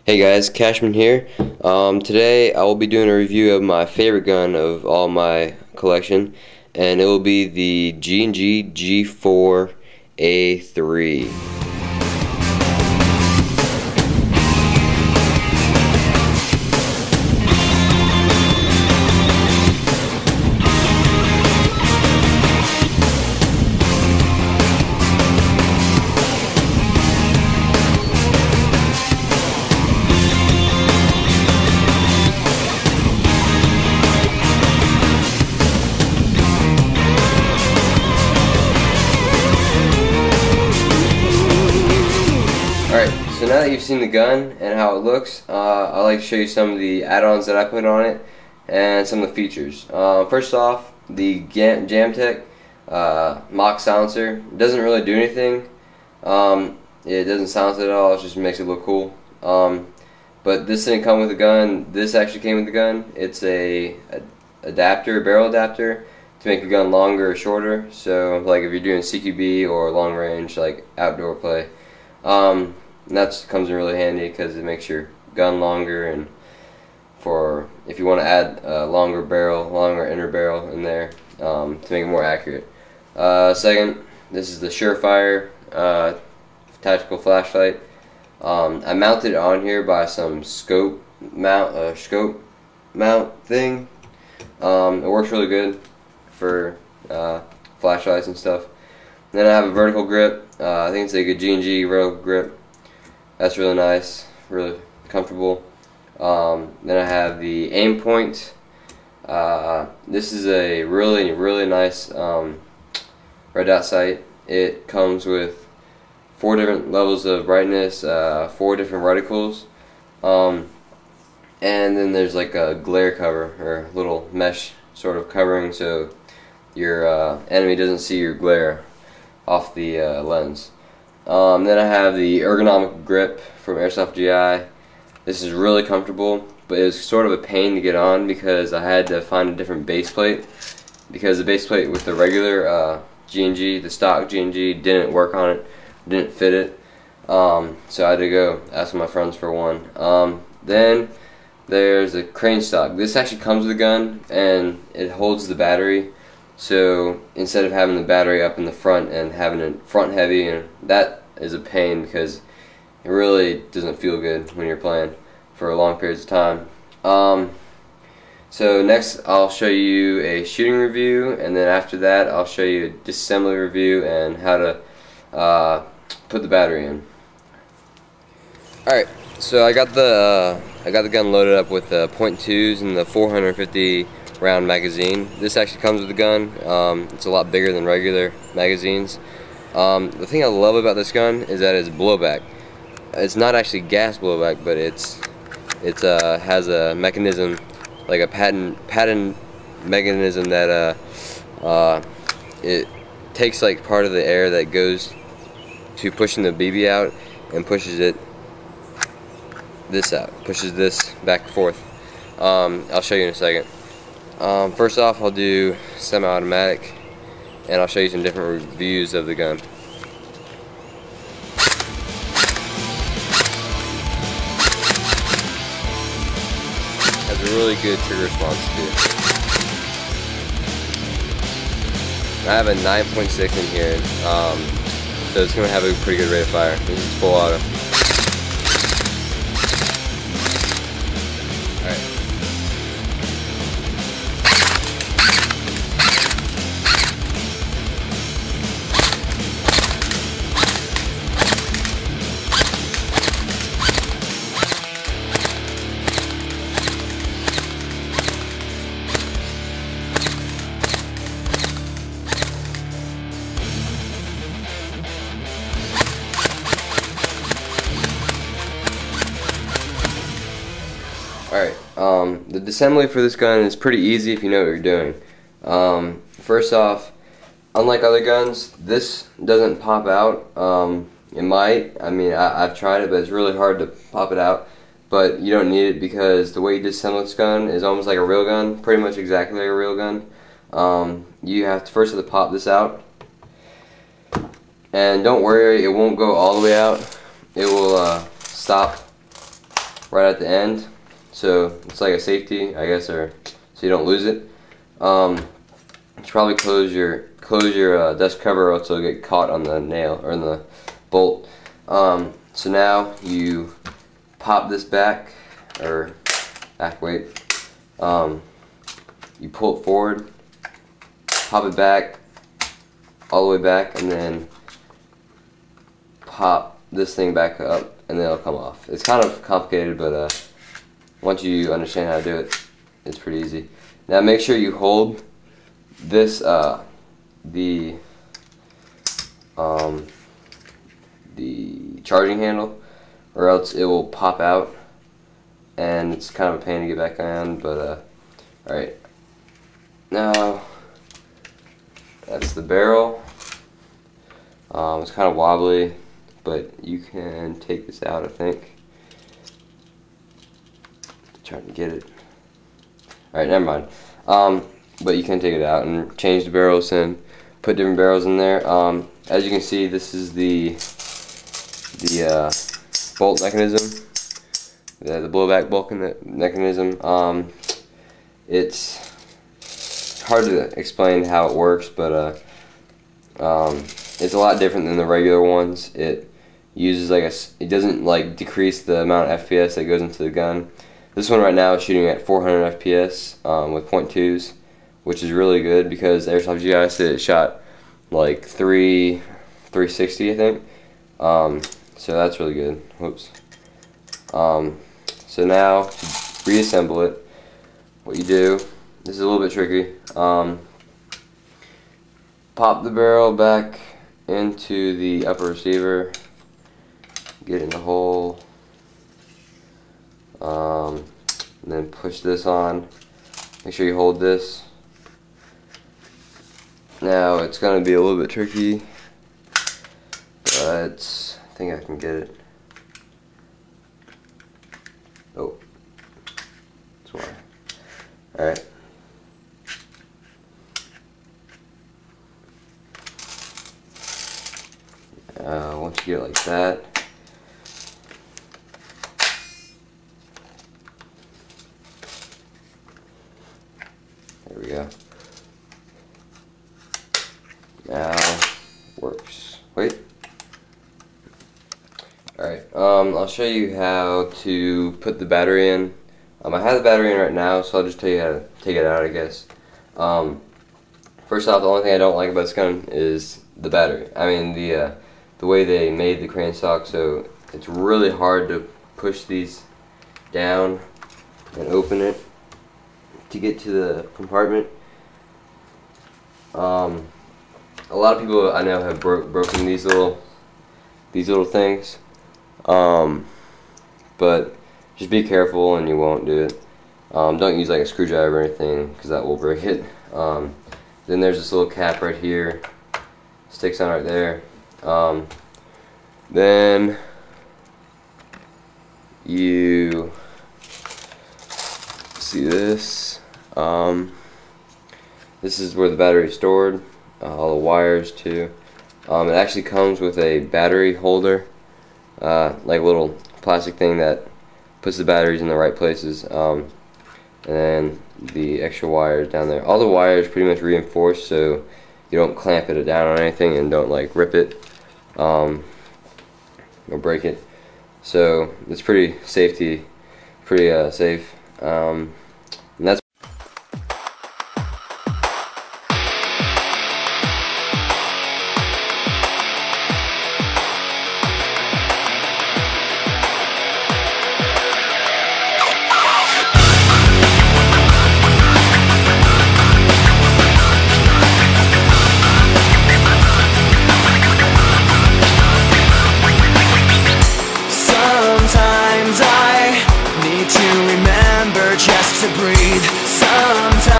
Hey guys, Cashman here. Today I will be doing a review of my favorite gun of all my collection, and it will be the G&G G4-A3. Alright, so now that you've seen the gun and how it looks, I'd like to show you some of the add-ons that I put on it and some of the features. First off, the Jamtech mock silencer doesn't really do anything. It doesn't silence it at all, it just makes it look cool. But this didn't come with the gun, this actually came with the gun. It's a barrel adapter to make the gun longer or shorter, so like if you're doing CQB or long range, like outdoor play. And that comes in really handy because it makes your gun longer, and for if you want to add a longer inner barrel in there to make it more accurate. Second, this is the Surefire tactical flashlight. I mounted it on here by some scope mount thing. It works really good for flashlights and stuff. And then I have a vertical grip. I think it's like a G&G vertical grip. That's really nice, really comfortable. Then I have the aim point. This is a really nice red dot sight. It comes with 4 different levels of brightness, 4 different reticles, and then there's like a glare cover or little mesh sort of covering so your enemy doesn't see your glare off the lens. Then I have the ergonomic grip from Airsoft GI. This is really comfortable, but it was sort of a pain to get on because I had to find a different base plate, because the base plate with the regular G&G, the stock G&G, didn't work on it, didn't fit it. So I had to go ask my friends for one. Then there's a crane stock. This actually comes with a gun and it holds the battery. So instead of having the battery up in the front and having it front heavy, and that is a pain because it really doesn't feel good when you're playing for long periods of time. So next I'll show you a shooting review, and then after that I'll show you a disassembly review and how to put the battery in. Alright, so I got the gun loaded up with the .2s and the 450 round magazine. This actually comes with the gun. It's a lot bigger than regular magazines. The thing I love about this gun is that it's blowback. It's not actually gas blowback, but it has a mechanism, like a patent mechanism that it takes like part of the air that goes to pushing the BB out and pushes this back and forth. I'll show you in a second. First off, I'll do semi-automatic, and I'll show you some different reviews of the gun. Has a really good trigger response too. I have a 9.6 in here, so it's going to have a pretty good rate of fire. This is full auto. Alright. Alright, the disassembly for this gun is pretty easy if you know what you're doing. First off, unlike other guns, this doesn't pop out. It might, I mean, I've tried it, but it's really hard to pop it out. But you don't need it because the way you disassemble this gun is almost like a real gun, pretty much exactly like a real gun. You have to first have to pop this out. And don't worry, it won't go all the way out. It will stop right at the end, so it's like a safety, I guess, or so you don't lose it. You should probably close your desk cover, or else it'll get caught on the nail or in the bolt. So now you pop this back, or weight. You pull it forward, pop it back, all the way back, and then pop this thing back up, and then it'll come off. It's kind of complicated, but once you understand how to do it, it's pretty easy. Now make sure you hold this the charging handle, or else it will pop out, and it's kind of a pain to get back on. But alright, now that's the barrel. It's kind of wobbly, but you can take this out, I think. Trying to get it. Alright, never mind. But you can take it out and change the barrels and put different barrels in there. As you can see, this is the bolt mechanism, the blowback bolt mechanism. It's hard to explain how it works, but it's a lot different than the regular ones. It uses it doesn't like decrease the amount of FPS that goes into the gun. This one right now is shooting at 400 FPS with .2s, which is really good because Airsoft GI said it shot like 360, I think. So that's really good. Whoops. So now to reassemble it, what you do, this is a little bit tricky. Pop the barrel back into the upper receiver, get in the hole, and then push this on. Make sure you hold this. Now it's going to be a little bit tricky, but I think I can get it. Oh, that's why. Alright. Once you get it like that, there we go. Now works. Wait. Alright, I'll show you how to put the battery in. I have the battery in right now, so I'll just tell you how to take it out, I guess. First off, the only thing I don't like about this gun is the battery. I mean, the way they made the crane stock, so it's really hard to push these down and open it to get to the compartment. A lot of people I know have broken these little things, but just be careful and you won't do it. Don't use like a screwdriver or anything, because that will break it. Then there's this little cap right here, sticks on right there. Then you see this. This is where the battery is stored. All the wires too. It actually comes with a battery holder, like a little plastic thing that puts the batteries in the right places. And then the extra wires down there. All the wires pretty much reinforced, so you don't clamp it down on anything and don't like rip it or break it. So it's pretty safe. And that's